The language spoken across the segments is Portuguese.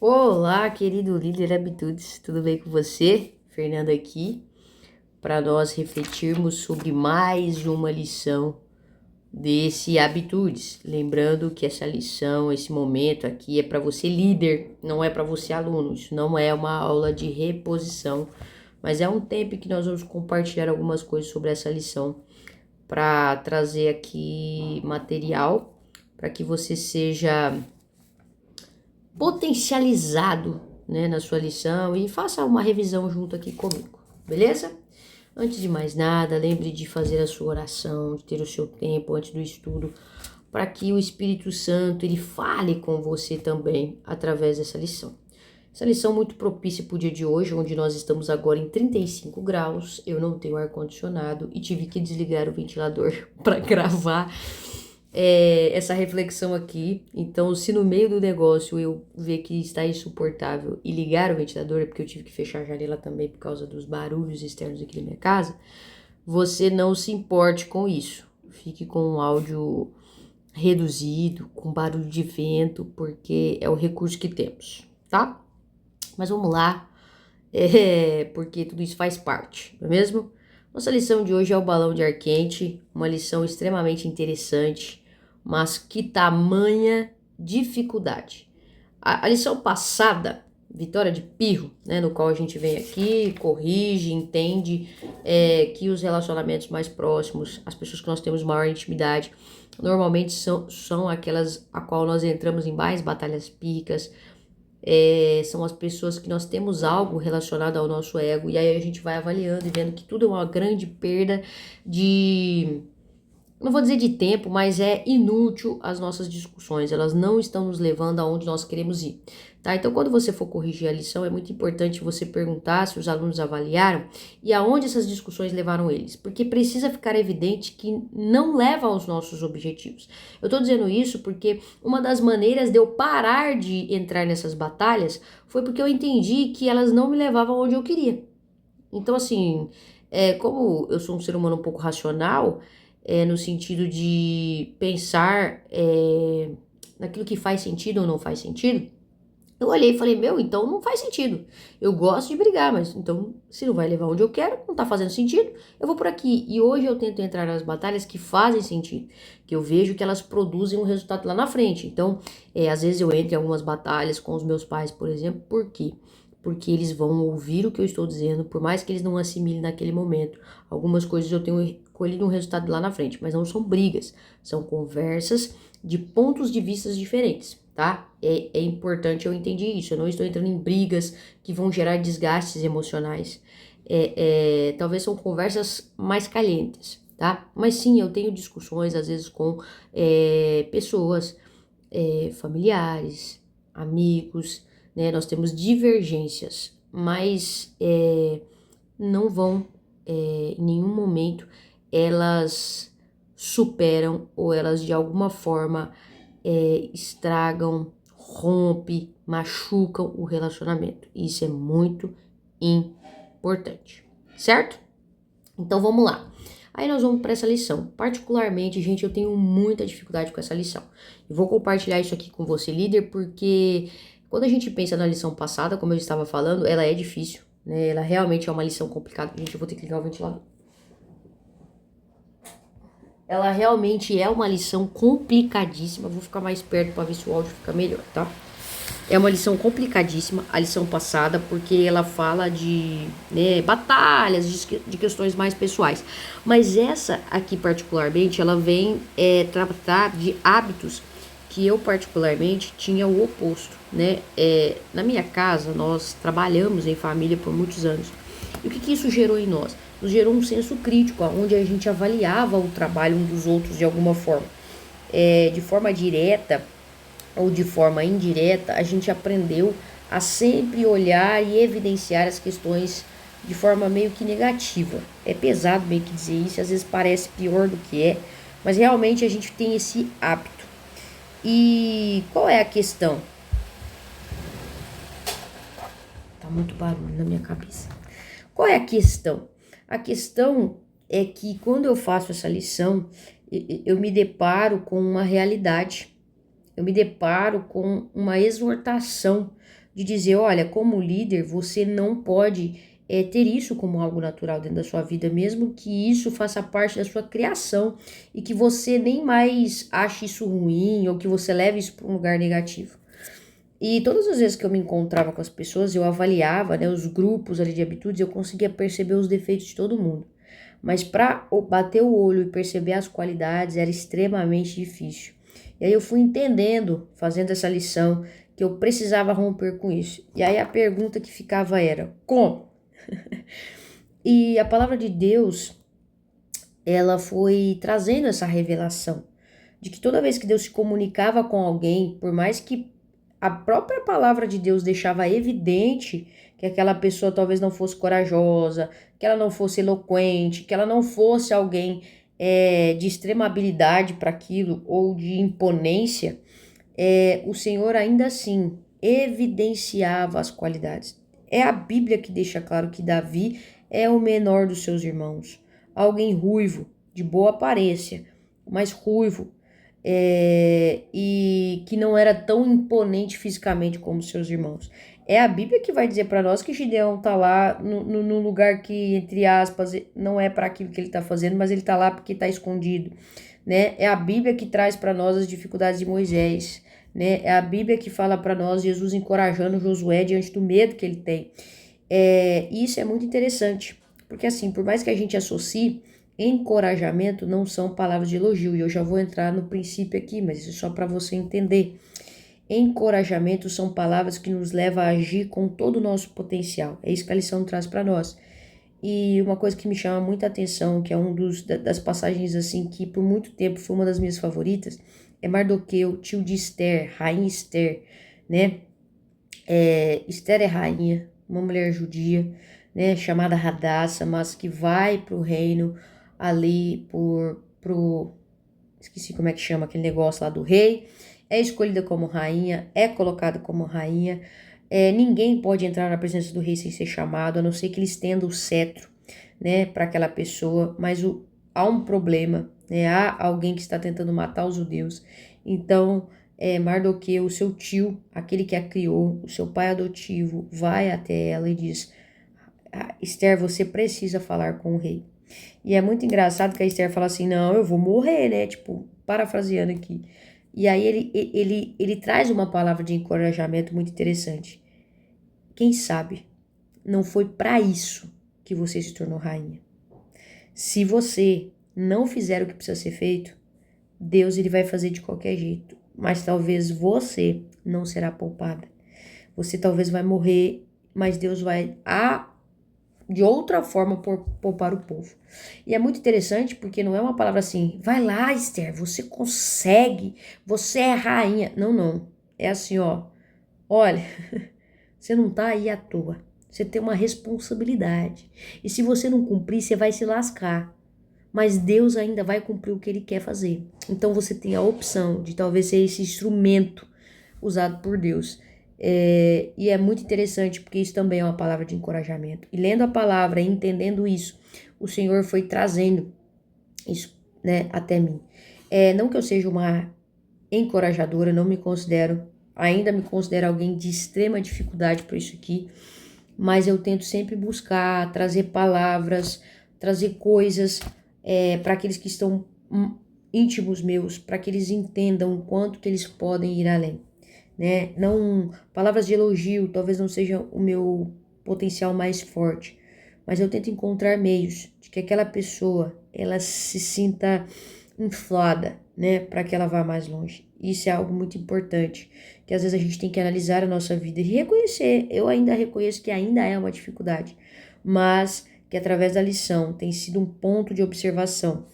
Olá, querido líder Habitudes, tudo bem com você? Fernanda aqui, para nós refletirmos sobre mais uma lição desse Habitudes. Lembrando que essa lição, esse momento aqui é para você líder, não é para você aluno. Isso não é uma aula de reposição, mas é um tempo que nós vamos compartilhar algumas coisas sobre essa lição para trazer aqui material para que você seja potencializado, né, na sua lição e faça uma revisão junto aqui comigo, beleza? Antes de mais nada, lembre de fazer a sua oração, de ter o seu tempo antes do estudo, para que o Espírito Santo ele fale com você também através dessa lição. Essa lição muito propícia para o dia de hoje, onde nós estamos agora em 35 graus, eu não tenho ar-condicionado e tive que desligar o ventilador para gravar essa reflexão aqui. Então, se no meio do negócio eu ver que está insuportável e ligar o ventilador, é porque eu tive que fechar a janela também por causa dos barulhos externos aqui da minha casa, você não se importe com isso. Fique com um áudio reduzido, com barulho de vento, porque é o recurso que temos, tá? Mas vamos lá, porque tudo isso faz parte, não é mesmo? Nossa lição de hoje é o balão de ar quente, uma lição extremamente interessante, mas que tamanha dificuldade. A lição passada, Vitória de Pirro, né, no qual a gente vem aqui, corrige, entende que os relacionamentos mais próximos, as pessoas que nós temos maior intimidade, normalmente são aquelas a qual nós entramos em mais batalhas pírricas, são as pessoas que nós temos algo relacionado ao nosso ego, e aí a gente vai avaliando e vendo que tudo é uma grande perda de, não vou dizer de tempo, mas é inútil as nossas discussões, elas não estão nos levando aonde nós queremos ir, tá? Então, quando você for corrigir a lição, é muito importante você perguntar se os alunos avaliaram e aonde essas discussões levaram eles, porque precisa ficar evidente que não leva aos nossos objetivos. Eu tô dizendo isso porque uma das maneiras de eu parar de entrar nessas batalhas foi porque eu entendi que elas não me levavam aonde eu queria. Então, assim, como eu sou um ser humano um pouco racional, no sentido de pensar naquilo que faz sentido ou não faz sentido, eu olhei e falei, meu, então não faz sentido. Eu gosto de brigar, mas então, se não vai levar onde eu quero, não tá fazendo sentido, eu vou por aqui. E hoje eu tento entrar nas batalhas que fazem sentido, que eu vejo que elas produzem um resultado lá na frente. Então, às vezes eu entro em algumas batalhas com os meus pais, por exemplo, por quê? Porque eles vão ouvir o que eu estou dizendo, por mais que eles não assimilem naquele momento. Algumas coisas eu tenho colhido um resultado lá na frente, mas não são brigas, são conversas de pontos de vista diferentes, tá? É importante eu entender isso, eu não estou entrando em brigas que vão gerar desgastes emocionais. Talvez são conversas mais calientes, tá? Mas sim, eu tenho discussões às vezes com pessoas, familiares, amigos, né? Nós temos divergências, mas não vão, em nenhum momento, elas superam ou elas de alguma forma estragam, rompe, machucam o relacionamento. Isso é muito importante, certo? Então vamos lá. Aí nós vamos para essa lição. Particularmente, gente, eu tenho muita dificuldade com essa lição. Eu vou compartilhar isso aqui com você, líder, porque quando a gente pensa na lição passada, como eu estava falando, ela é difícil, né? Ela realmente é uma lição complicada. Gente, eu vou ter que ligar o ventilador. Ela realmente é uma lição complicadíssima. Vou ficar mais perto para ver se o áudio fica melhor, tá? É uma lição complicadíssima, a lição passada, porque ela fala de, né, batalhas, de questões mais pessoais. Mas essa aqui, particularmente, ela vem tratar de hábitos que eu, particularmente, tinha o oposto, né? Na minha casa, nós trabalhamos em família por muitos anos. E o que isso gerou em nós? Nos gerou um senso crítico, onde a gente avaliava o trabalho um dos outros de alguma forma. De forma direta ou de forma indireta, a gente aprendeu a sempre olhar e evidenciar as questões de forma meio que negativa. É pesado meio que dizer isso, às vezes parece pior do que é, mas realmente a gente tem esse hábito. E qual é a questão? Tá muito barulho na minha cabeça. Qual é a questão? A questão é que quando eu faço essa lição, eu me deparo com uma realidade. Eu me deparo com uma exortação de dizer, olha, como líder, você não pode ter isso como algo natural dentro da sua vida, mesmo que isso faça parte da sua criação e que você nem mais ache isso ruim ou que você leve isso para um lugar negativo. E todas as vezes que eu me encontrava com as pessoas, eu avaliava, né, os grupos ali de habitudes, eu conseguia perceber os defeitos de todo mundo. Mas para bater o olho e perceber as qualidades era extremamente difícil. E aí eu fui entendendo, fazendo essa lição, que eu precisava romper com isso. E aí a pergunta que ficava era, como? E a palavra de Deus, ela foi trazendo essa revelação de que toda vez que Deus se comunicava com alguém, por mais que a própria palavra de Deus deixava evidente que aquela pessoa talvez não fosse corajosa, que ela não fosse eloquente, que ela não fosse alguém de extrema habilidade para aquilo ou de imponência, o Senhor ainda assim evidenciava as qualidades. É a Bíblia que deixa claro que Davi é o menor dos seus irmãos, alguém ruivo, de boa aparência, mas ruivo, e que não era tão imponente fisicamente como seus irmãos. É a Bíblia que vai dizer para nós que Gideão tá lá no lugar que, entre aspas, não é para aquilo que ele tá fazendo, mas ele tá lá porque tá escondido, né? É a Bíblia que traz para nós as dificuldades de Moisés, né? É a Bíblia que fala para nós Jesus encorajando Josué diante do medo que ele tem. Isso é muito interessante, porque assim, por mais que a gente associe, encorajamento não são palavras de elogio, e eu já vou entrar no princípio aqui, mas isso é só para você entender. Encorajamento são palavras que nos levam a agir com todo o nosso potencial. É isso que a lição traz para nós. E uma coisa que me chama muita atenção, que é das passagens assim que por muito tempo foi uma das minhas favoritas, é Mardoqueu, tio de Esther, rainha Esther, né? Esther é rainha, uma mulher judia, né, chamada Radassa, mas que vai pro reino ali esqueci como é que chama aquele negócio lá do rei, é escolhida como rainha, é colocada como rainha, ninguém pode entrar na presença do rei sem ser chamado, a não ser que ele estenda o cetro, né, para aquela pessoa, mas há um problema, né, há alguém que está tentando matar os judeus, então Mardoqueu, o seu tio, aquele que a criou, o seu pai adotivo, vai até ela e diz, Esther, você precisa falar com o rei. E é muito engraçado que a Esther fala assim, não, eu vou morrer, né? Tipo, parafraseando aqui. E aí ele traz uma palavra de encorajamento muito interessante. Quem sabe não foi para isso que você se tornou rainha. Se você não fizer o que precisa ser feito, Deus ele vai fazer de qualquer jeito. Mas talvez você não será poupada. Você talvez vai morrer, mas Deus vai de outra forma poupar o povo. E é muito interessante porque não é uma palavra assim, vai lá, Esther, você consegue, você é rainha. Não, não. É assim, ó, olha, você não tá aí à toa. Você tem uma responsabilidade. E se você não cumprir, você vai se lascar. Mas Deus ainda vai cumprir o que ele quer fazer. Então você tem a opção de talvez ser esse instrumento usado por Deus. E é muito interessante porque isso também é uma palavra de encorajamento. E lendo a palavra e entendendo isso, o Senhor foi trazendo isso, né, até mim. Não que eu seja uma encorajadora, não me considero, ainda me considero alguém de extrema dificuldade por isso aqui, mas eu tento sempre buscar, trazer palavras, trazer coisas para aqueles que estão íntimos meus, para que eles entendam o quanto que eles podem ir além, né? Não, palavras de elogio talvez não seja o meu potencial mais forte, mas eu tento encontrar meios de que aquela pessoa ela se sinta inflada, né, para que ela vá mais longe. Isso é algo muito importante, que às vezes a gente tem que analisar a nossa vida e reconhecer. Eu ainda reconheço que ainda é uma dificuldade, mas que através da lição tem sido um ponto de observação.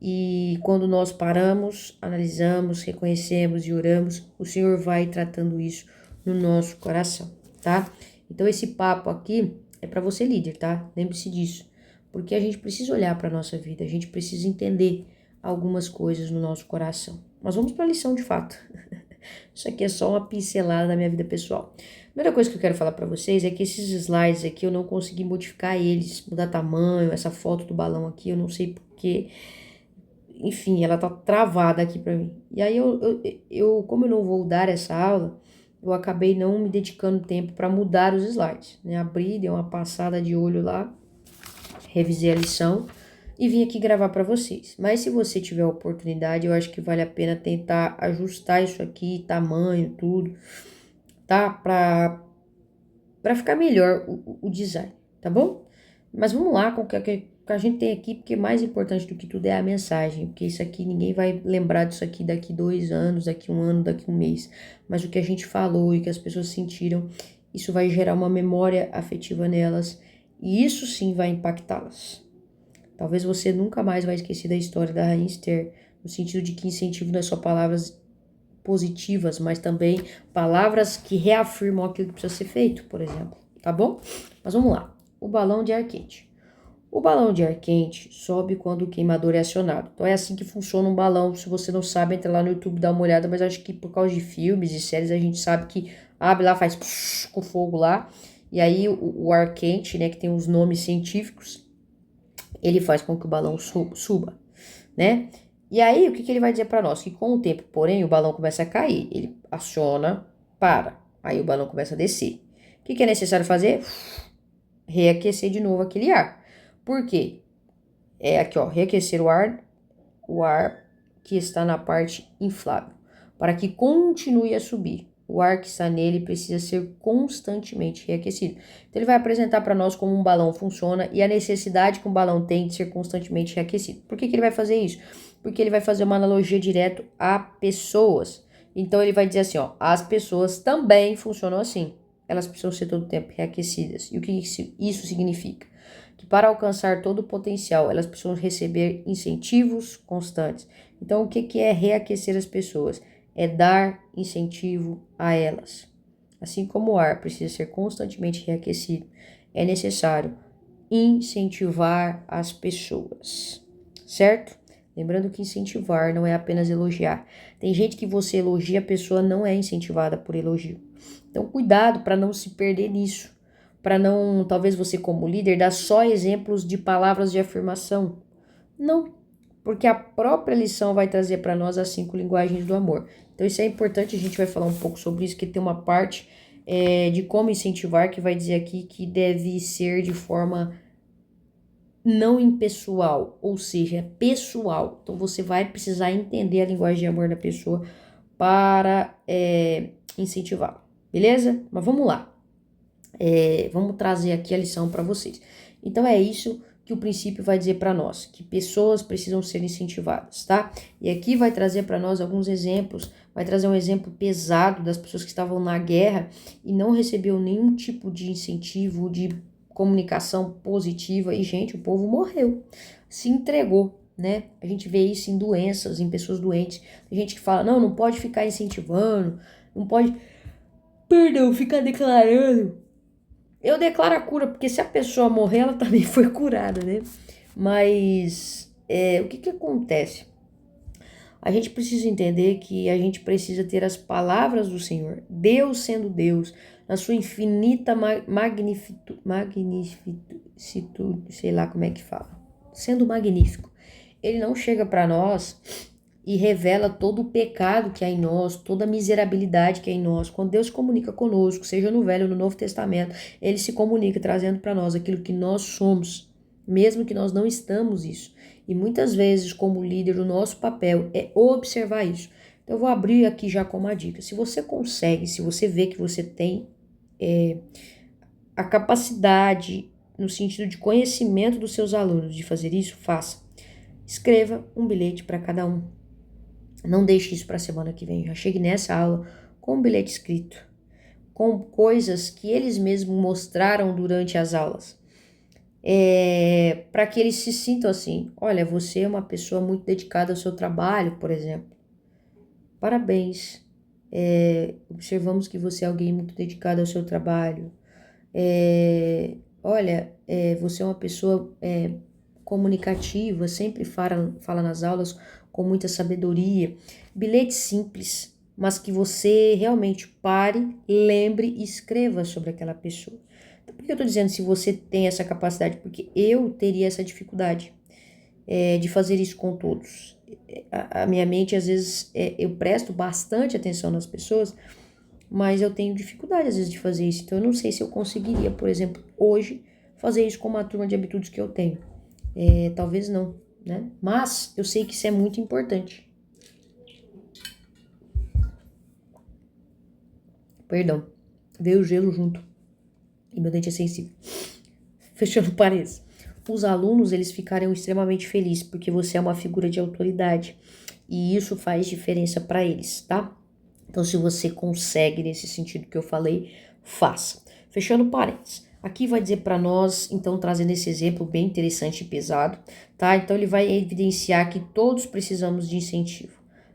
E quando nós paramos, analisamos, reconhecemos e oramos, o Senhor vai tratando isso no nosso coração, tá? Então esse papo aqui é para você líder, tá? Lembre-se disso, porque a gente precisa olhar para nossa vida, a gente precisa entender algumas coisas no nosso coração. Mas vamos para a lição de fato. Isso aqui é só uma pincelada da minha vida pessoal. A primeira coisa que eu quero falar para vocês é que esses slides aqui eu não consegui modificar eles, mudar tamanho, essa foto do balão aqui, eu não sei porque, enfim, ela tá travada aqui para mim. E aí como eu não vou dar essa aula, eu acabei não me dedicando tempo para mudar os slides, né? Abri, dei uma passada de olho lá, revisei a lição e vim aqui gravar para vocês. Mas se você tiver a oportunidade, eu acho que vale a pena tentar ajustar isso aqui, tamanho, tudo, tá? Para ficar melhor o design, tá bom? Mas vamos lá com o que a gente tem aqui, porque mais importante do que tudo é a mensagem, porque isso aqui, ninguém vai lembrar disso aqui daqui 2 anos, daqui 1 ano, daqui 1 mês, mas o que a gente falou e que as pessoas sentiram, isso vai gerar uma memória afetiva nelas, e isso sim vai impactá-las. Talvez você nunca mais vai esquecer da história da Rainha Esther, no sentido de que incentivo não é só palavras positivas, mas também palavras que reafirmam aquilo que precisa ser feito, por exemplo, tá bom? Mas vamos lá. O balão de ar quente. O balão de ar quente sobe quando o queimador é acionado. Então é assim que funciona um balão. Se você não sabe, entra lá no YouTube, dá uma olhada, mas acho que por causa de filmes e séries a gente sabe que abre lá, faz psh, com fogo lá, e aí o ar quente, né, que tem os nomes científicos, ele faz com que o balão suba, né? E aí, o que ele vai dizer para nós? Que com o tempo, porém, o balão começa a cair. Ele aciona, para. Aí o balão começa a descer. O que é necessário fazer? Reaquecer de novo aquele ar. Por quê? É aqui, ó, reaquecer o ar que está na parte inflável, para que continue a subir. O ar que está nele precisa ser constantemente reaquecido. Então, ele vai apresentar para nós como um balão funciona e a necessidade que um balão tem de ser constantemente reaquecido. Por que ele vai fazer isso? Porque ele vai fazer uma analogia direto a pessoas. Então, ele vai dizer assim, ó, as pessoas também funcionam assim. Elas precisam ser todo o tempo reaquecidas. E o que isso significa? Que para alcançar todo o potencial, elas precisam receber incentivos constantes. Então, o que é reaquecer as pessoas? É dar incentivo a elas. Assim como o ar precisa ser constantemente reaquecido, é necessário incentivar as pessoas, certo? Lembrando que incentivar não é apenas elogiar. Tem gente que você elogia, a pessoa não é incentivada por elogio. Então, cuidado para não se perder nisso. Para não, talvez você como líder, dar só exemplos de palavras de afirmação. Não, porque a própria lição vai trazer para nós as 5 linguagens do amor. Então isso é importante, a gente vai falar um pouco sobre isso, que tem uma parte de como incentivar, que vai dizer aqui que deve ser de forma não impessoal, ou seja, pessoal. Então você vai precisar entender a linguagem de amor da pessoa para incentivá-la, beleza? Mas vamos lá. Vamos trazer aqui a lição para vocês. Então é isso que o princípio vai dizer para nós, que pessoas precisam ser incentivadas, tá? E aqui vai trazer para nós alguns exemplos, vai trazer um exemplo pesado das pessoas que estavam na guerra e não recebeu nenhum tipo de incentivo, de comunicação positiva, e gente, o povo morreu, se entregou, né? A gente vê isso em doenças, em pessoas doentes, tem gente que fala, não pode ficar incentivando, não pode, ficar declarando. Eu declaro a cura, porque se a pessoa morrer, ela também foi curada, né? Mas o que acontece? A gente precisa entender que a gente precisa ter as palavras do Senhor. Deus sendo Deus, na sua infinita magnificitude, sei lá como é que fala, sendo magnífico. Ele não chega para nós e revela todo o pecado que há em nós, toda a miserabilidade que há em nós. Quando Deus comunica conosco, seja no Velho ou no Novo Testamento, Ele se comunica trazendo para nós aquilo que nós somos, mesmo que nós não estamos isso. E muitas vezes, como líder, o nosso papel é observar isso. Então, eu vou abrir aqui já com uma dica. Se você consegue, se você vê que você tem a capacidade, no sentido de conhecimento dos seus alunos, de fazer isso, faça. Escreva um bilhete para cada um. Não deixe isso para a semana que vem. Já chegue nessa aula com um bilhete escrito, com coisas que eles mesmos mostraram durante as aulas. Para que eles se sintam assim, olha, você é uma pessoa muito dedicada ao seu trabalho, por exemplo. Parabéns. Observamos que você é alguém muito dedicado ao seu trabalho. Olha, você é uma pessoa comunicativa, sempre fala nas aulas com muita sabedoria. Bilhete simples, mas que você realmente pare, lembre e escreva sobre aquela pessoa. Então, por que eu estou dizendo se você tem essa capacidade? Porque eu teria essa dificuldade de fazer isso com todos. A minha mente, às vezes, eu presto bastante atenção nas pessoas, mas eu tenho dificuldade às vezes de fazer isso. Então eu não sei se eu conseguiria, por exemplo, hoje, fazer isso com uma turma de habitudes que eu tenho. Talvez não, né? Mas eu sei que isso é muito importante. Perdão, veio o gelo junto e meu dente é sensível. Fechando parênteses. Os alunos, eles ficarão extremamente felizes porque você é uma figura de autoridade e isso faz diferença para eles, tá? Então, se você consegue nesse sentido que eu falei, faça. Fechando parênteses. Aqui vai dizer para nós, então, trazendo esse exemplo bem interessante e pesado, tá? Então, ele vai evidenciar que todos precisamos de incentivo.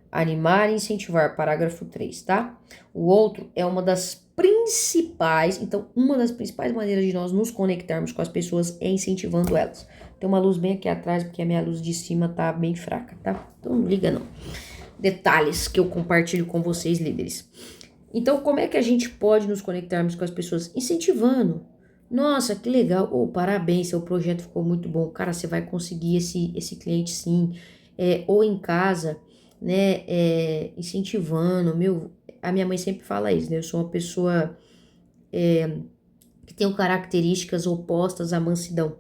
Animar e incentivar, parágrafo 3, tá? O outro é uma das principais, então, uma das principais maneiras de nós nos conectarmos com as pessoas é incentivando elas. Tem uma luz bem aqui atrás, porque a minha luz de cima tá bem fraca, tá? Então, não liga não. Detalhes que eu compartilho com vocês, líderes. Então, como é que a gente pode nos conectarmos com as pessoas? Incentivando. Nossa, que legal. Oh, parabéns, seu projeto ficou muito bom. Cara, você vai conseguir esse cliente sim. Ou em casa, né? Incentivando. A minha mãe sempre fala isso, né? Eu sou uma pessoa que tem características opostas à mansidão.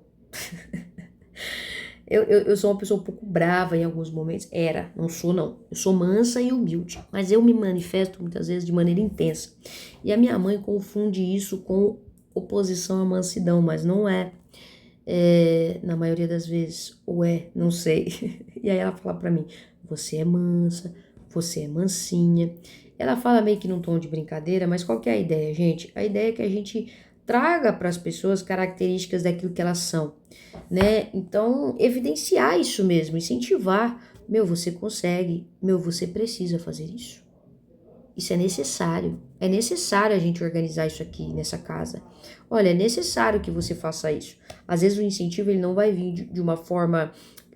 Eu sou uma pessoa um pouco brava em alguns momentos. Não sou não. Eu sou mansa e humilde, mas eu me manifesto muitas vezes de maneira intensa. E a minha mãe confunde isso com oposição à mansidão, mas não é. Na maioria das vezes, ou não sei. E aí ela fala pra mim, você é mansa, você é mansinha. Ela fala meio que num tom de brincadeira, mas qual que é a ideia, gente? A ideia é que a gente traga para as pessoas características daquilo que elas são, né? Então, evidenciar isso mesmo, incentivar. Meu, você consegue. Meu, você precisa fazer isso. Isso é necessário. É necessário a gente organizar isso aqui nessa casa. Olha, é necessário que você faça isso. Às vezes o incentivo ele não vai vir de uma forma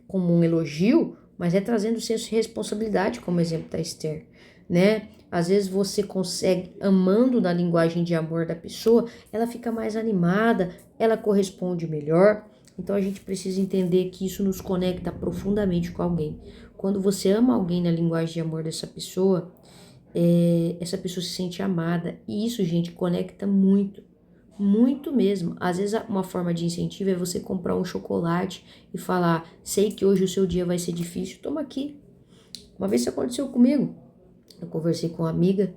como um elogio, mas é trazendo o senso de responsabilidade, como exemplo da Esther, né? Às vezes você consegue, amando na linguagem de amor da pessoa, ela fica mais animada, ela corresponde melhor. Então a gente precisa entender que isso nos conecta profundamente com alguém. Quando você ama alguém na linguagem de amor dessa pessoa, essa pessoa se sente amada. E isso, gente, conecta muito, muito mesmo. Às vezes uma forma de incentivo é você comprar um chocolate e falar, sei que hoje o seu dia vai ser difícil, toma aqui. Uma vez isso aconteceu comigo. Eu conversei com uma amiga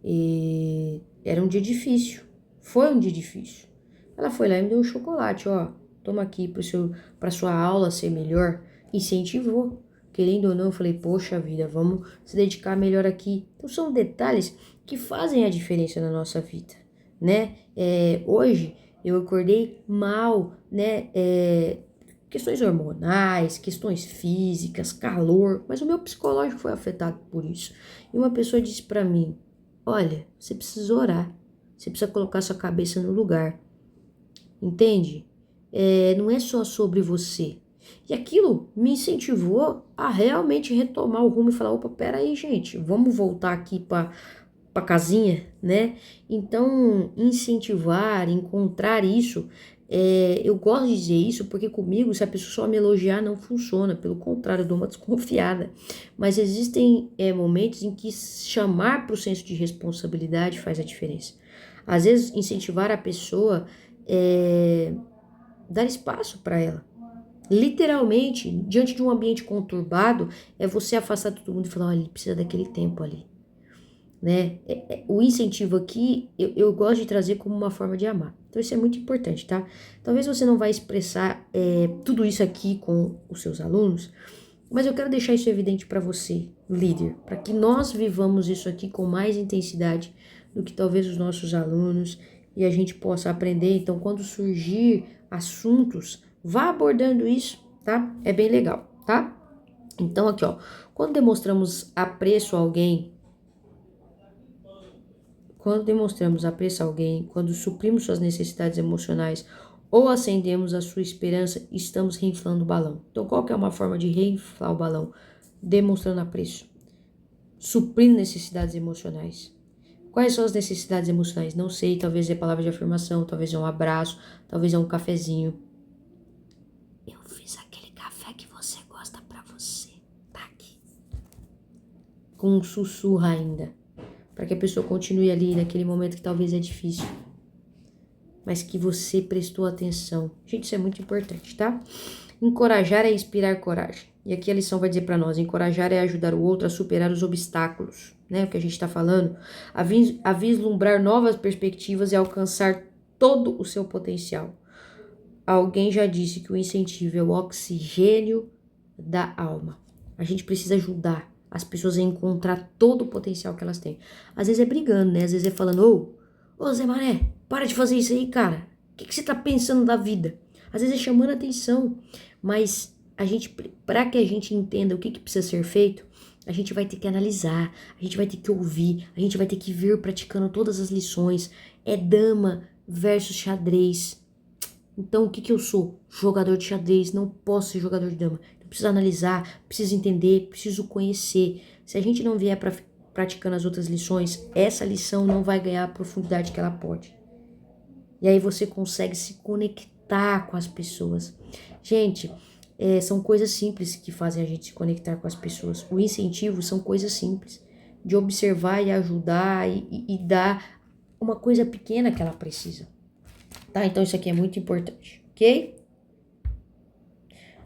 e era um dia difícil. Foi um dia difícil. Ela foi lá e me deu um chocolate, ó. Toma aqui para sua aula ser melhor. Incentivou. Querendo ou não, eu falei, poxa vida, vamos se dedicar melhor aqui. Então são detalhes que fazem a diferença na nossa vida, né? Hoje eu acordei mal, né? Questões hormonais, questões físicas, calor, mas o meu psicológico foi afetado por isso. E uma pessoa disse para mim, olha, você precisa orar, você precisa colocar sua cabeça no lugar, entende? Não é só sobre você. E aquilo me incentivou a realmente retomar o rumo e falar, opa, peraí, gente, vamos voltar aqui para casinha, né? Então, incentivar, encontrar isso, eu gosto de dizer isso porque comigo, se a pessoa só me elogiar, não funciona. Pelo contrário, eu dou uma desconfiada. Mas existem momentos em que chamar para o senso de responsabilidade faz a diferença. Às vezes, incentivar a pessoa dar espaço para ela. Literalmente, diante de um ambiente conturbado, é você afastar todo mundo e falar, olha, ele precisa daquele tempo ali, né? O incentivo aqui, eu gosto de trazer como uma forma de amar. Então isso é muito importante, tá? Talvez você não vai expressar tudo isso aqui com os seus alunos, mas eu quero deixar isso evidente para você, líder, para que nós vivamos isso aqui com mais intensidade do que talvez os nossos alunos e a gente possa aprender. Então, quando surgir assuntos, vá abordando isso, tá? É bem legal, tá? Então, aqui, ó, quando demonstramos apreço a alguém, quando suprimos suas necessidades emocionais ou acendemos a sua esperança, estamos reinflando o balão. Então, qual que é uma forma de reinflar o balão? Demonstrando apreço, suprindo necessidades emocionais. Quais são as necessidades emocionais? Não sei, talvez é palavra de afirmação, talvez é um abraço, talvez é um cafezinho. Eu fiz aquele café que você gosta pra você, tá aqui. Com um sussurro ainda. para que a pessoa continue ali naquele momento que talvez é difícil, mas que você prestou atenção. Gente, isso é muito importante, tá? Encorajar é inspirar coragem. E aqui a lição vai dizer para nós, encorajar é ajudar o outro a superar os obstáculos, né? O que a gente está falando, a vislumbrar novas perspectivas e alcançar todo o seu potencial. Alguém já disse que o incentivo é o oxigênio da alma. A gente precisa ajudar as pessoas a encontrar todo o potencial que elas têm. Às vezes é brigando, né? Às vezes é falando, ô Zé Mané, para de fazer isso aí, cara. O que você tá pensando da vida? Às vezes é chamando a atenção, mas para que a gente entenda o que precisa ser feito, a gente vai ter que analisar, a gente vai ter que ouvir, a gente vai ter que vir praticando todas as lições. É dama versus xadrez. Então, o que eu sou? Jogador de xadrez, não posso ser jogador de dama. Eu preciso analisar, preciso entender, preciso conhecer. Se a gente não vier praticando as outras lições, essa lição não vai ganhar a profundidade que ela pode. E aí você consegue se conectar com as pessoas. Gente, são coisas simples que fazem a gente se conectar com as pessoas. O incentivo são coisas simples. De observar e ajudar e dar uma coisa pequena que ela precisa. Tá? Então isso aqui é muito importante, ok?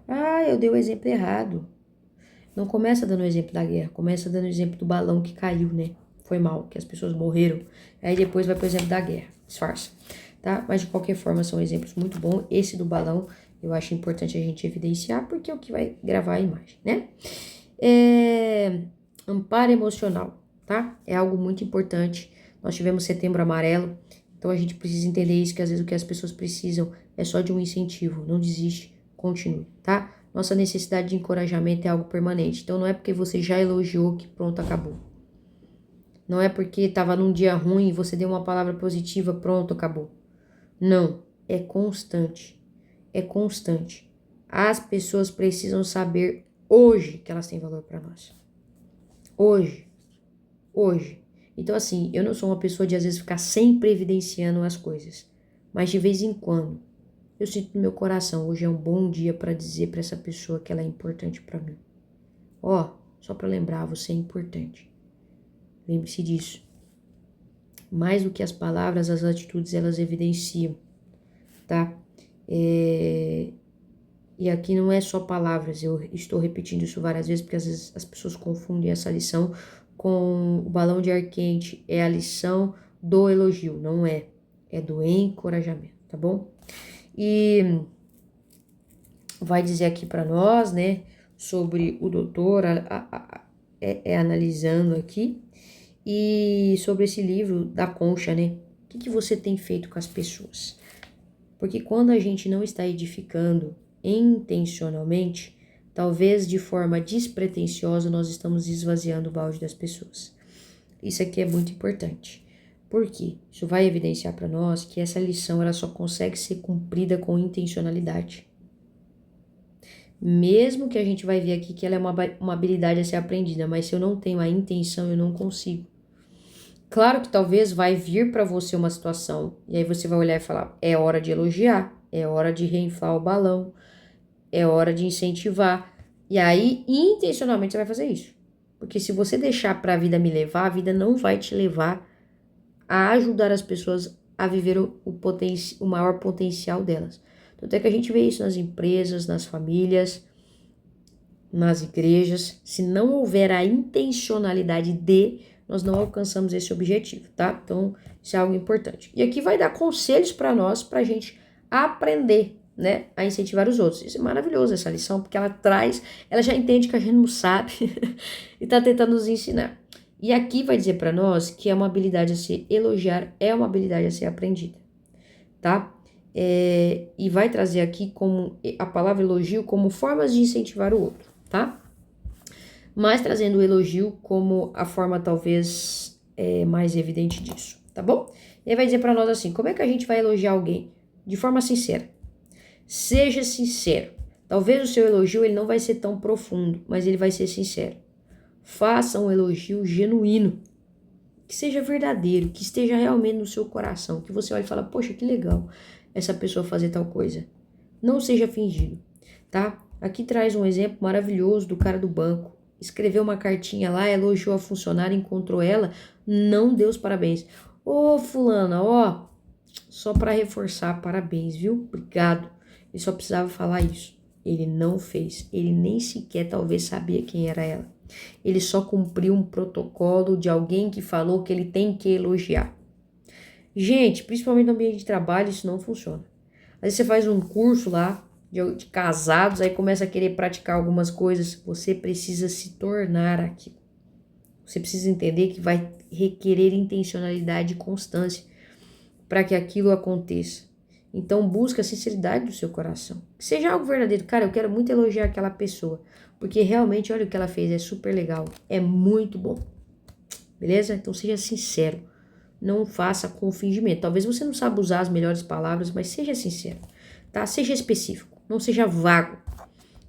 Ah, eu dei o exemplo errado. Não começa dando o exemplo da guerra, começa dando o exemplo do balão que caiu, né? Foi mal, que as pessoas morreram. Aí depois vai pro exemplo da guerra, disfarça, tá? Mas de qualquer forma são exemplos muito bons. Esse do balão eu acho importante a gente evidenciar, porque é o que vai gravar a imagem, né? Amparo emocional, tá? É algo muito importante. Nós tivemos Setembro Amarelo, então a gente precisa entender isso, que às vezes o que as pessoas precisam é só de um incentivo. Não desiste, continue, tá? Nossa necessidade de encorajamento é algo permanente. Então não é porque você já elogiou que pronto, acabou. Não é porque estava num dia ruim e você deu uma palavra positiva, pronto, acabou. Não, é constante. É constante. As pessoas precisam saber hoje que elas têm valor para nós. Hoje. Então, assim, eu não sou uma pessoa de às vezes ficar sempre evidenciando as coisas, mas de vez em quando eu sinto no meu coração, hoje é um bom dia para dizer para essa pessoa que ela é importante para mim. Só para lembrar, você é importante. Lembre-se disso. Mais do que as palavras, as atitudes, elas evidenciam, tá? E aqui não é só palavras, eu estou repetindo isso várias vezes, porque às vezes as pessoas confundem essa lição com o balão de ar quente. É a lição do elogio, não é. É do encorajamento, tá bom? E vai dizer aqui para nós, né, sobre o doutor, analisando aqui, e sobre esse livro da Concha, né? O que você tem feito com as pessoas? Porque quando a gente não está edificando intencionalmente, talvez de forma despretensiosa, nós estamos esvaziando o balde das pessoas. Isso aqui é muito importante. Por quê? Isso vai evidenciar para nós que essa lição ela só consegue ser cumprida com intencionalidade. Mesmo que a gente vai ver aqui que ela é uma habilidade a ser aprendida, mas se eu não tenho a intenção, eu não consigo. Claro que talvez vai vir para você uma situação, e aí você vai olhar e falar, é hora de elogiar, é hora de reinflar o balão, é hora de incentivar. E aí, intencionalmente, você vai fazer isso. Porque se você deixar para a vida me levar, a vida não vai te levar a ajudar as pessoas a viver o maior potencial delas. Tanto é que a gente vê isso nas empresas, nas famílias, nas igrejas. Se não houver a intencionalidade nós não alcançamos esse objetivo, tá? Então, isso é algo importante. E aqui vai dar conselhos para nós, pra gente aprender, né, a incentivar os outros. Isso é maravilhoso, essa lição, porque ela já entende que a gente não sabe e tá tentando nos ensinar. E aqui vai dizer para nós que é uma habilidade a se elogiar, é uma habilidade a ser aprendida, tá? E vai trazer aqui como a palavra elogio como formas de incentivar o outro, tá? Mas trazendo o elogio como a forma talvez mais evidente disso, tá bom? E aí vai dizer para nós assim, como é que a gente vai elogiar alguém? De forma sincera. Seja sincero. Talvez o seu elogio ele não vai ser tão profundo, mas ele vai ser sincero. Faça um elogio genuíno, que seja verdadeiro, que esteja realmente no seu coração, que você vai falar, poxa, que legal essa pessoa fazer tal coisa. Não seja fingido, tá? Aqui traz um exemplo maravilhoso do cara do banco. escreveu uma cartinha lá, elogiou a funcionária, encontrou ela, não deu os parabéns. Ô, fulana, ó, só para reforçar, parabéns, viu? Obrigado. Ele só precisava falar isso. Ele não fez. Ele nem sequer talvez sabia quem era ela. Ele só cumpriu um protocolo de alguém que falou que ele tem que elogiar. Gente, principalmente no ambiente de trabalho, isso não funciona. Às vezes você faz um curso lá de casados, aí começa a querer praticar algumas coisas. Você precisa se tornar aquilo. Você precisa entender que vai requerer intencionalidade e constância para que aquilo aconteça. Então busca a sinceridade do seu coração. Que seja algo verdadeiro. Cara, eu quero muito elogiar aquela pessoa, porque realmente, olha o que ela fez, é super legal, é muito bom. Beleza? Então seja sincero. Não faça com fingimento. Talvez você não saiba usar as melhores palavras, mas seja sincero, tá? Seja específico, não seja vago,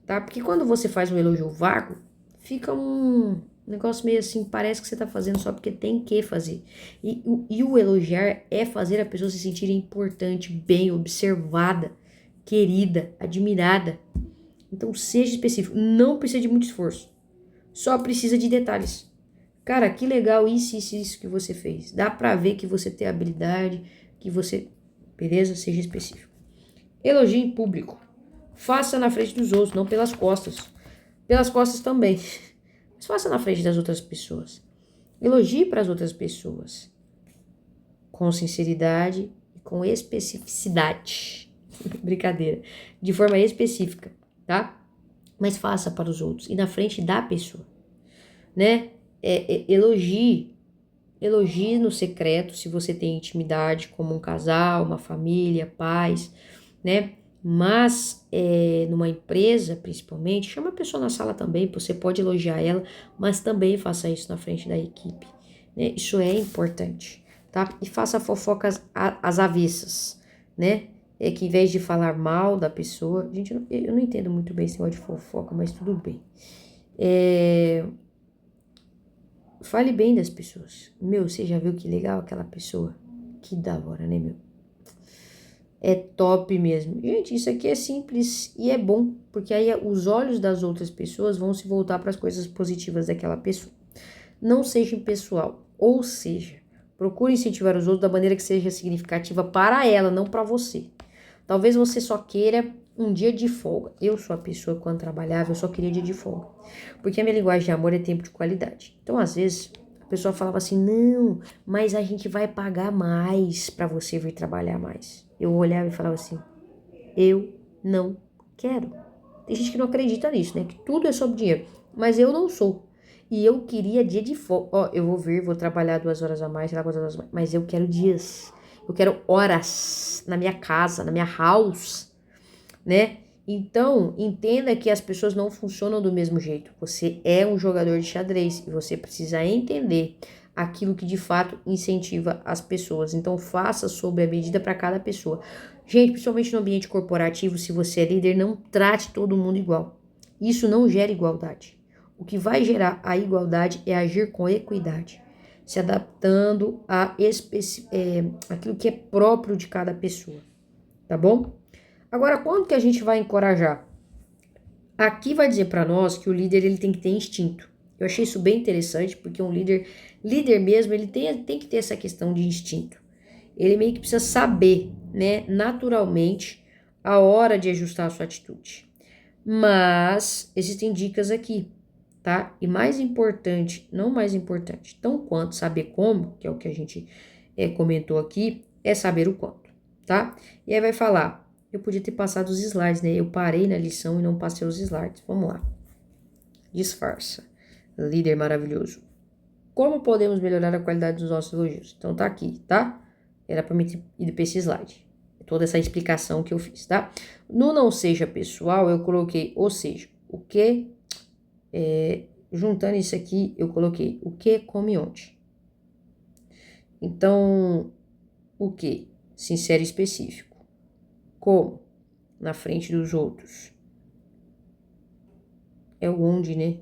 tá? Porque quando você faz um elogio vago, fica um negócio meio assim, parece que você tá fazendo só porque tem que fazer. E o elogiar é fazer a pessoa se sentir importante, bem observada, querida, admirada. Então seja específico, não precisa de muito esforço, só precisa de detalhes. Cara, que legal isso que você fez. Dá pra ver que você tem habilidade, que você... Beleza? Seja específico. Elogie em público. Faça na frente dos outros, não pelas costas. Pelas costas também. Mas faça na frente das outras pessoas. Elogie para as outras pessoas. Com sinceridade e com especificidade. Brincadeira. De forma específica, tá? Mas faça para os outros e na frente da pessoa, né? Elogie no secreto, se você tem intimidade, como um casal, uma família, pais, né? Mas numa empresa, principalmente, chama a pessoa na sala também, você pode elogiar ela, mas também faça isso na frente da equipe, né? Isso é importante, tá? E faça fofocas às avessas, né? É que em vez de falar mal da pessoa, gente, eu não entendo muito bem esse negócio de fofoca, mas tudo bem. Fale bem das pessoas. Meu, você já viu que legal aquela pessoa? Que da hora, né, meu? É top mesmo. Gente, isso aqui é simples e é bom, porque aí os olhos das outras pessoas vão se voltar para as coisas positivas daquela pessoa. Não seja impessoal, ou seja, procure incentivar os outros da maneira que seja significativa para ela, não para você. Talvez você só queira um dia de folga. Eu sou a pessoa que quando trabalhava, eu só queria dia de folga. Porque a minha linguagem de amor é tempo de qualidade. Então, às vezes, a pessoa falava assim, não, mas a gente vai pagar mais para você vir trabalhar mais. Eu olhava e falava assim, eu não quero. Tem gente que não acredita nisso, né? Que tudo é sobre dinheiro. Mas eu não sou. E eu queria dia de folga. Ó, eu vou vir, vou trabalhar 2 horas a mais, sei lá quantas horas a mais. Mas eu quero dias. Eu quero horas na minha casa, na minha house, né? Então, entenda que as pessoas não funcionam do mesmo jeito. Você é um jogador de xadrez e você precisa entender aquilo que de fato incentiva as pessoas. Então, faça sob a medida para cada pessoa. Gente, principalmente no ambiente corporativo, se você é líder, não trate todo mundo igual. Isso não gera igualdade. O que vai gerar a igualdade é agir com equidade, se adaptando a aquilo que é próprio de cada pessoa, tá bom? Agora, quando que a gente vai encorajar? Aqui vai dizer para nós que o líder ele tem que ter instinto. Eu achei isso bem interessante, porque um líder mesmo, ele tem que ter essa questão de instinto. Ele meio que precisa saber, né, naturalmente, a hora de ajustar a sua atitude. Mas existem dicas aqui, tá? E mais importante, não mais importante, tão quanto saber como, que é o que a gente comentou aqui, é saber o quanto, tá? E aí vai falar, eu podia ter passado os slides, né? Eu parei na lição e não passei os slides. Vamos lá. Disfarça. Líder maravilhoso. Como podemos melhorar a qualidade dos nossos elogios? Então tá aqui, tá? Era pra mim ir pra esse slide. Toda essa explicação que eu fiz, tá? No não seja pessoal, eu coloquei, ou seja, o que... juntando isso aqui, eu coloquei o que come onde. Então, o que? Sincero e específico. Como? Na frente dos outros. É o onde, né?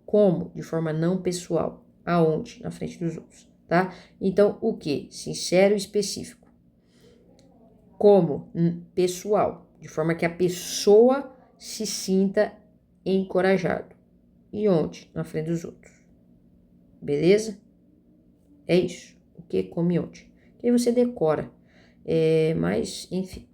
Como? De forma não pessoal. Aonde? Na frente dos outros, tá? Então, o que? Sincero e específico. Como? Pessoal. De forma que a pessoa se sinta encorajado. e onde? Na frente dos outros. Beleza? É isso. O que, como e onde. E aí você decora. Mas, enfim,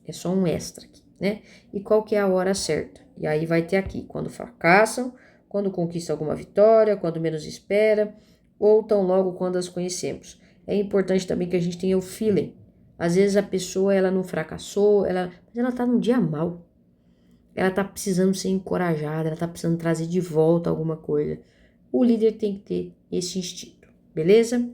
é só um extra aqui, né? E qual que é a hora certa? E aí vai ter aqui, quando fracassam, quando conquista alguma vitória, quando menos espera, ou tão logo quando as conhecemos. É importante também que a gente tenha o feeling. Às vezes a pessoa, ela não fracassou, mas ela tá num dia mal. Ela tá precisando ser encorajada, ela tá precisando trazer de volta alguma coisa. O líder tem que ter esse instinto, beleza?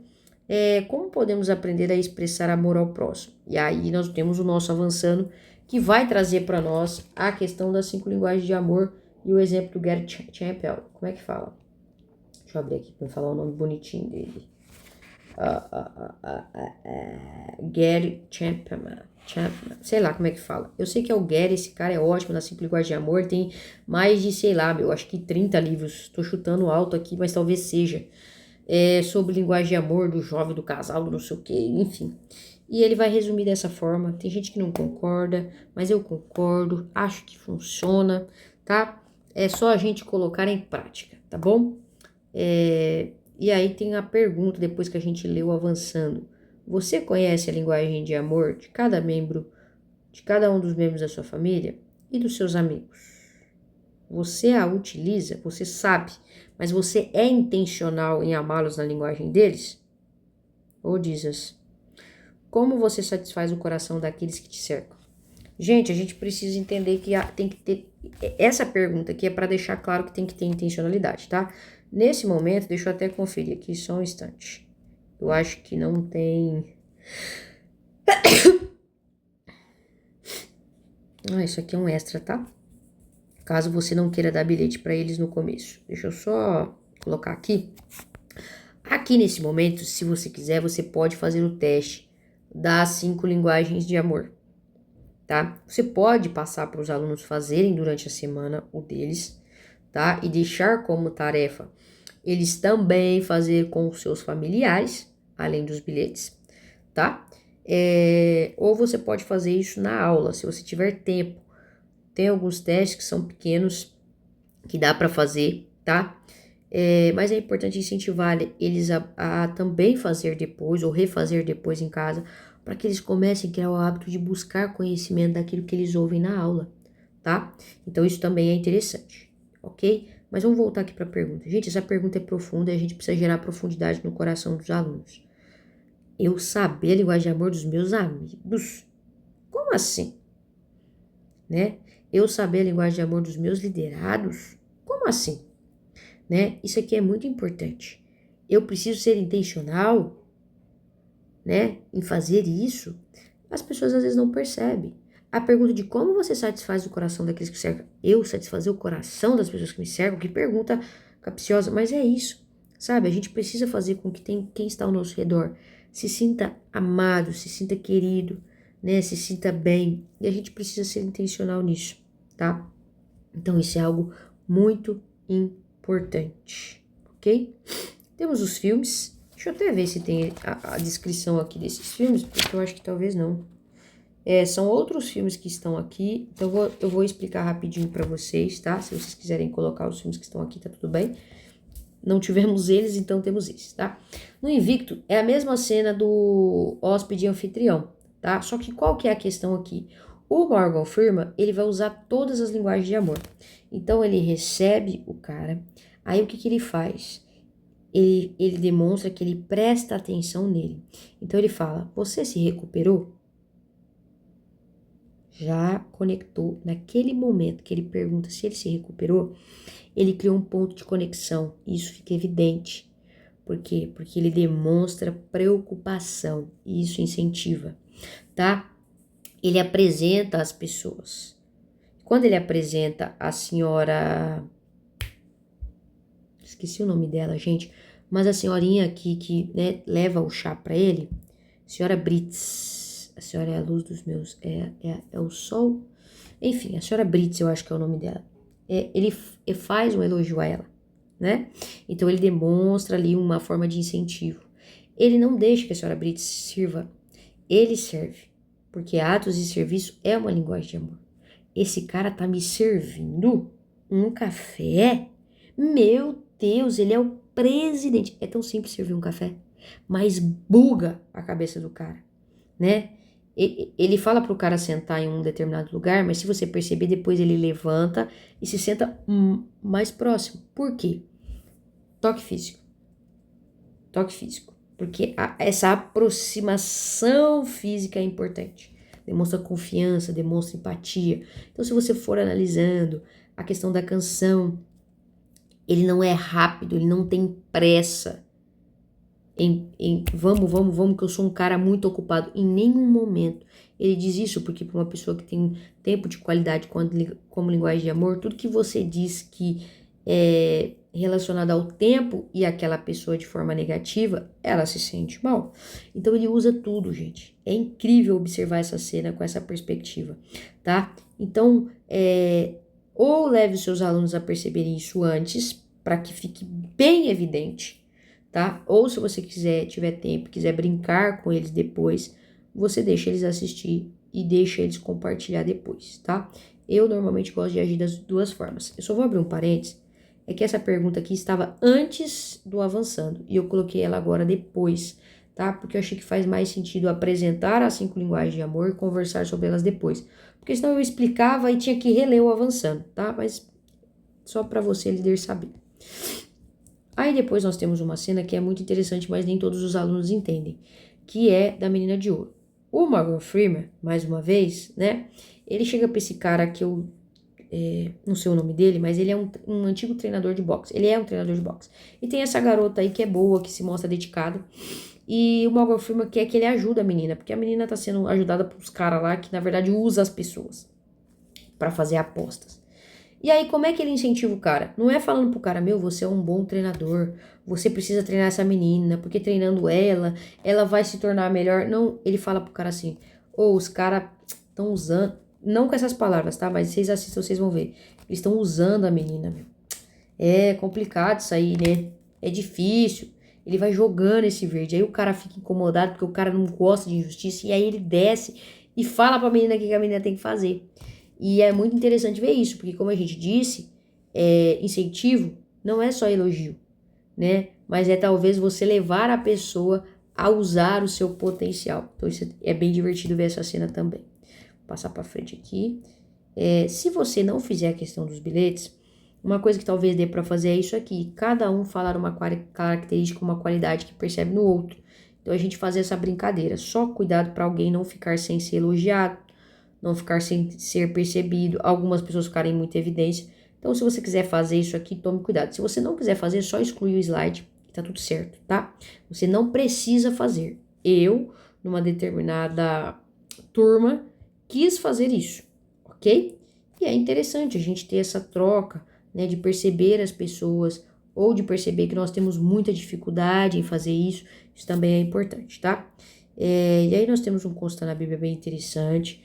Como podemos aprender a expressar amor ao próximo? E aí nós temos o nosso avançando, que vai trazer para nós a questão das 5 linguagens de amor e o exemplo do Gary Champel. Como é que fala? Deixa eu abrir aqui para falar o nome bonitinho dele. Gary Chapman, sei lá como é que fala. Eu sei que é o Gary, esse cara é ótimo nas 5 linguagens de amor, tem mais de, sei lá, eu acho que 30 livros. Tô chutando alto aqui, mas talvez seja. Sobre linguagem de amor do jovem, do casal, do não sei o que, enfim. E ele vai resumir dessa forma. Tem gente que não concorda, mas eu concordo, acho que funciona, tá? É só a gente colocar em prática, tá bom? E aí tem a pergunta, depois que a gente leu avançando. Você conhece a linguagem de amor de cada membro, de cada um dos membros da sua família e dos seus amigos? Você a utiliza? Você sabe, mas você é intencional em amá-los na linguagem deles? Ou Jesus, como você satisfaz o coração daqueles que te cercam? Gente, a gente precisa entender que tem que ter... Essa pergunta aqui é para deixar claro que tem que ter intencionalidade, tá? Nesse momento, deixa eu até conferir aqui só um instante. Eu acho que não tem... Isso aqui é um extra, tá? Caso você não queira dar bilhete para eles no começo. Deixa eu só colocar aqui. Aqui nesse momento, se você quiser, você pode fazer o teste das 5 linguagens de amor, tá? Você pode passar para os alunos fazerem durante a semana o deles, tá? E deixar como tarefa eles também fazer com os seus familiares, além dos bilhetes, tá? Ou você pode fazer isso na aula, se você tiver tempo. Tem alguns testes que são pequenos, que dá para fazer, tá? Mas é importante incentivar eles a também fazer depois, ou refazer depois em casa, para que eles comecem a criar o hábito de buscar conhecimento daquilo que eles ouvem na aula, tá? Então isso também é interessante, ok? Mas vamos voltar aqui para a pergunta. Gente, essa pergunta é profunda e a gente precisa gerar profundidade no coração dos alunos. Eu saber a linguagem de amor dos meus amigos? Como assim? Né? Eu saber a linguagem de amor dos meus liderados? Como assim? Né? Isso aqui é muito importante. Eu preciso ser intencional, né, em fazer isso. As pessoas às vezes não percebem. A pergunta de como você satisfaz o coração daqueles que cercam. Eu satisfazer o coração das pessoas que me cercam? Que pergunta capciosa, mas é isso. Sabe, a gente precisa fazer com que quem está ao nosso redor se sinta amado, se sinta querido, né, se sinta bem. E a gente precisa ser intencional nisso, tá? Então isso é algo muito importante, ok? Temos os filmes. Deixa eu até ver se tem a descrição aqui desses filmes, porque eu acho que talvez não. São outros filmes que estão aqui, então eu vou explicar rapidinho para vocês, tá? Se vocês quiserem colocar os filmes que estão aqui, tá tudo bem. Não tivemos eles, então temos esses, tá? No Invicto, é a mesma cena do hóspede e anfitrião, tá? Só que qual que é a questão aqui? O Morgan Freeman, ele vai usar todas as linguagens de amor. Então, ele recebe o cara, aí o que ele faz? Ele demonstra que ele presta atenção nele. Então, ele fala, você se recuperou? Já conectou naquele momento que ele pergunta se ele se recuperou, ele criou um ponto de conexão. Isso fica evidente. Por quê? Porque ele demonstra preocupação e isso incentiva, tá? Ele apresenta as pessoas. Quando ele apresenta a senhora... Esqueci o nome dela, gente. Mas a senhorinha aqui que, né, leva o chá para ele, senhora Brits. A senhora é a luz dos meus... É o sol? Enfim, a senhora Brits, eu acho que é o nome dela. Ele faz um elogio a ela, né? Então, ele demonstra ali uma forma de incentivo. Ele não deixa que a senhora Brits sirva. Ele serve. Porque atos de serviço é uma linguagem de amor. Esse cara tá me servindo um café, Meu Deus, ele é o presidente. É tão simples servir um café, mas buga a cabeça do cara, né? Ele fala pro cara sentar em um determinado lugar, mas se você perceber, depois ele levanta e se senta mais próximo. Por quê? Toque físico. Toque físico. Porque essa aproximação física é importante. Demonstra confiança, demonstra empatia. Então, se você for analisando a questão da canção, ele não é rápido, ele não tem pressa vamos, que eu sou um cara muito ocupado. Em nenhum momento ele diz isso, porque para uma pessoa que tem tempo de qualidade como linguagem de amor, tudo que você diz que é relacionado ao tempo e aquela pessoa de forma negativa, ela se sente mal. Então ele usa tudo, gente. É incrível observar essa cena com essa perspectiva, tá? Então, ou leve os seus alunos a perceberem isso antes, para que fique bem evidente, tá? Ou se você tiver tempo, quiser brincar com eles depois, você deixa eles assistir e deixa eles compartilhar depois, tá? Eu normalmente gosto de agir das duas formas. Eu só vou abrir um parênteses, é que essa pergunta aqui estava antes do avançando e eu coloquei ela agora depois, tá? Porque eu achei que faz mais sentido apresentar as 5 linguagens de amor e conversar sobre elas depois. Porque senão eu explicava e tinha que reler o avançando, tá? Mas só para você, líder, saber. Aí depois nós temos uma cena que é muito interessante, mas nem todos os alunos entendem, que é da Menina de Ouro. O Morgan Freeman, mais uma vez, né? Ele chega pra esse cara que eu não sei o nome dele, mas ele é um antigo treinador de boxe. Ele é um treinador de boxe. E tem essa garota aí que é boa, que se mostra dedicada. E o Morgan Freeman quer que ele ajude a menina, porque a menina tá sendo ajudada por uns caras lá que, na verdade, usa as pessoas para fazer apostas. E aí, como é que ele incentiva o cara? Não é falando pro cara, meu, você é um bom treinador, você precisa treinar essa menina, porque treinando ela vai se tornar melhor. Não, ele fala pro cara assim, os caras estão usando, não com essas palavras, tá? Mas vocês assistam, vocês vão ver. Eles estão usando a menina, meu. É complicado isso aí, né? É difícil. Ele vai jogando esse verde. Aí o cara fica incomodado porque o cara não gosta de injustiça. E aí ele desce e fala pra menina o que a menina tem que fazer. E é muito interessante ver isso, porque como a gente disse, incentivo não é só elogio, né? Mas é talvez você levar a pessoa a usar o seu potencial. Então isso é bem divertido ver essa cena também. Vou passar para frente aqui. Se você não fizer a questão dos bilhetes, uma coisa que talvez dê para fazer é isso aqui. Cada um falar uma característica, uma qualidade que percebe no outro. Então a gente fazer essa brincadeira. Só cuidado para alguém não ficar sem ser elogiado, não ficar sem ser percebido, algumas pessoas ficarem em muita evidência. Então, se você quiser fazer isso aqui, tome cuidado. Se você não quiser fazer, só exclui o slide, que tá tudo certo, tá? Você não precisa fazer. Eu, numa determinada turma, quis fazer isso, ok? E é interessante a gente ter essa troca, né, de perceber as pessoas, ou de perceber que nós temos muita dificuldade em fazer isso. Isso também é importante, tá? E aí nós temos um consta na Bíblia bem interessante.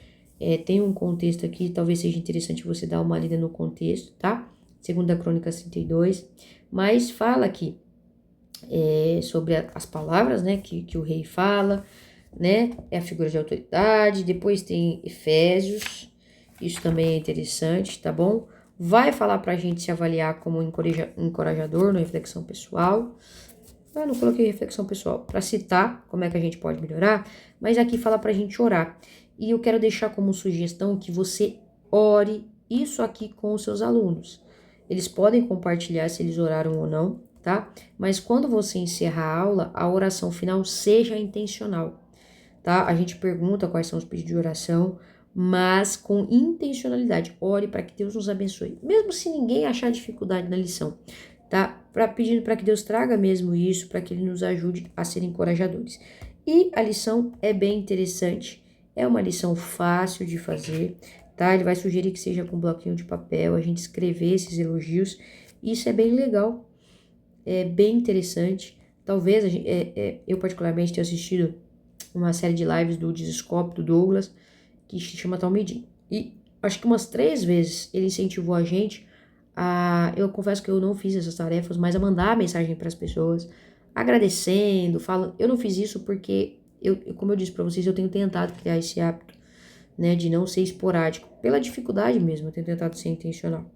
Tem um contexto aqui, talvez seja interessante você dar uma lida no contexto, tá? 2 Crônicas 32, mas fala aqui sobre as palavras, né, que o rei fala, né, é a figura de autoridade. Depois tem Efésios, isso também é interessante, tá bom? Vai falar pra gente se avaliar como encorajador na reflexão pessoal. Eu não coloquei reflexão pessoal para citar como é que a gente pode melhorar, mas aqui fala pra gente orar. E eu quero deixar como sugestão que você ore isso aqui com os seus alunos. Eles podem compartilhar se eles oraram ou não, tá? Mas quando você encerrar a aula, a oração final seja intencional, tá? A gente pergunta quais são os pedidos de oração, mas com intencionalidade. Ore para que Deus nos abençoe. Mesmo se ninguém achar dificuldade na lição, tá? Pedindo para que Deus traga mesmo isso, para que Ele nos ajude a ser encorajadores. E a lição é bem interessante. É uma lição fácil de fazer, tá? Ele vai sugerir que seja com um bloquinho de papel, a gente escrever esses elogios. Isso é bem legal, é bem interessante. Talvez eu particularmente tenha assistido uma série de lives do Desescope, do Douglas, que se chama Talmidim. E acho que umas 3 vezes ele incentivou a gente eu confesso que eu não fiz essas tarefas, mas a mandar mensagem para as pessoas, agradecendo, falando. Eu não fiz isso porque como eu disse para vocês, eu tenho tentado criar esse hábito, né, de não ser esporádico, pela dificuldade mesmo, eu tenho tentado ser intencional.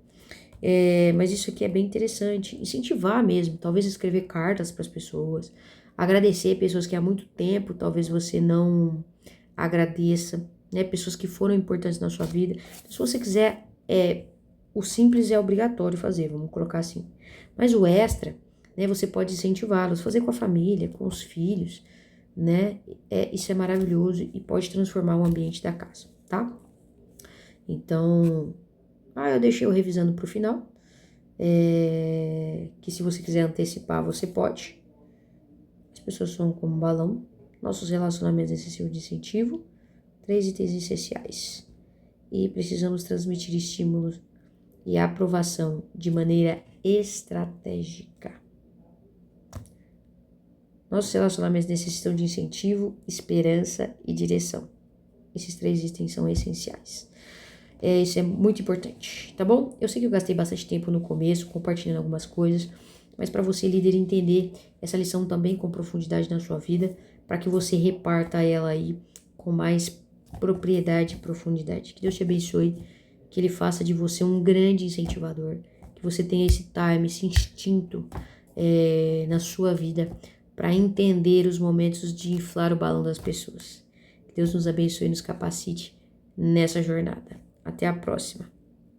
Mas isso aqui é bem interessante. Incentivar mesmo, talvez escrever cartas para as pessoas, agradecer pessoas que há muito tempo talvez você não agradeça, né? Pessoas que foram importantes na sua vida. Se você quiser, o simples é obrigatório fazer, vamos colocar assim. Mas o extra, né? Você pode incentivá-los, fazer com a família, com os filhos, né? Isso é maravilhoso e pode transformar o ambiente da casa, tá? Então, eu deixei eu revisando pro final. Que se você quiser antecipar, você pode. As pessoas são como um balão. Nossos relacionamentos necessitam de incentivo. 3 itens essenciais. E precisamos transmitir estímulos e aprovação de maneira estratégica. Nossos relacionamentos necessitam de incentivo, esperança e direção. Esses 3 itens são essenciais. Isso é muito importante, tá bom? Eu sei que eu gastei bastante tempo no começo compartilhando algumas coisas, mas para você, líder, entender essa lição também com profundidade na sua vida, para que você reparta ela aí com mais propriedade e profundidade. Que Deus te abençoe, que Ele faça de você um grande incentivador, que você tenha esse time, esse instinto na sua vida para entender os momentos de inflar o balão das pessoas. Que Deus nos abençoe e nos capacite nessa jornada. Até a próxima.